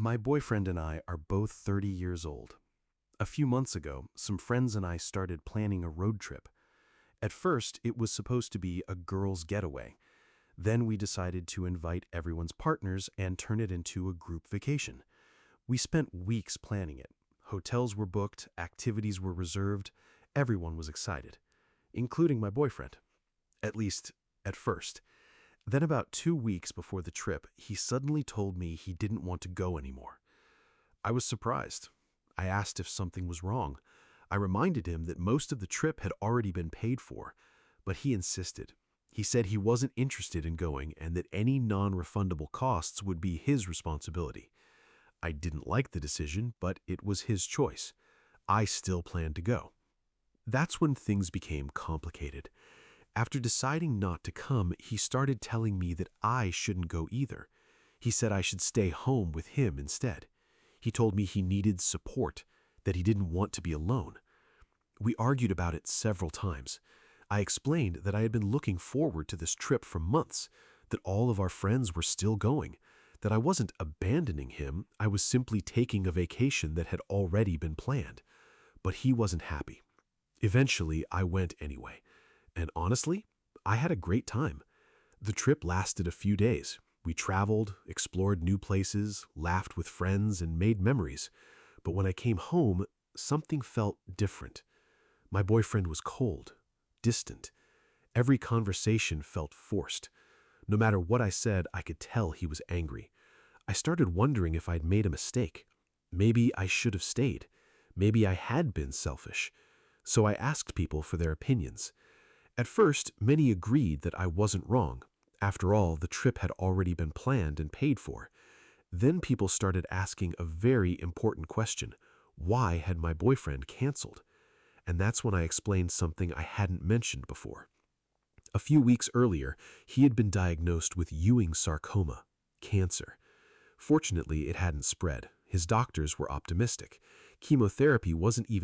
My boyfriend and I are both 30 years old. A few months ago, some friends and I started planning a road trip. At first, it was supposed to be a girls' getaway. Then we decided to invite everyone's partners and turn it into a group vacation. We spent weeks planning it. Hotels were booked, activities were reserved, everyone was excited, including my boyfriend. At least, at first. Then about 2 weeks before the trip, he suddenly told me he didn't want to go anymore. I was surprised. I asked if something was wrong. I reminded him that most of the trip had already been paid for, but he insisted. He said he wasn't interested in going and that any non-refundable costs would be his responsibility. I didn't like the decision, but it was his choice. I still planned to go. That's when things became complicated. After deciding not to come, he started telling me that I shouldn't go either. He said I should stay home with him instead. He told me he needed support, that he didn't want to be alone. We argued about it several times. I explained that I had been looking forward to this trip for months, that all of our friends were still going, that I wasn't abandoning him, I was simply taking a vacation that had already been planned. But he wasn't happy. Eventually, I went anyway. And honestly, I had a great time. The trip lasted a few days. We traveled, explored new places, laughed with friends, and made memories. But when I came home, something felt different. My boyfriend was cold, distant. Every conversation felt forced. No matter what I said, I could tell he was angry. I started wondering if I'd made a mistake. Maybe I should have stayed. Maybe I had been selfish. So I asked people for their opinions. At first, many agreed that I wasn't wrong. After all, the trip had already been planned and paid for. Then people started asking a very important question. Why had my boyfriend canceled? And that's when I explained something I hadn't mentioned before. A few weeks earlier, he had been diagnosed with Ewing sarcoma, cancer. Fortunately, it hadn't spread. His doctors were optimistic. Chemotherapy wasn't even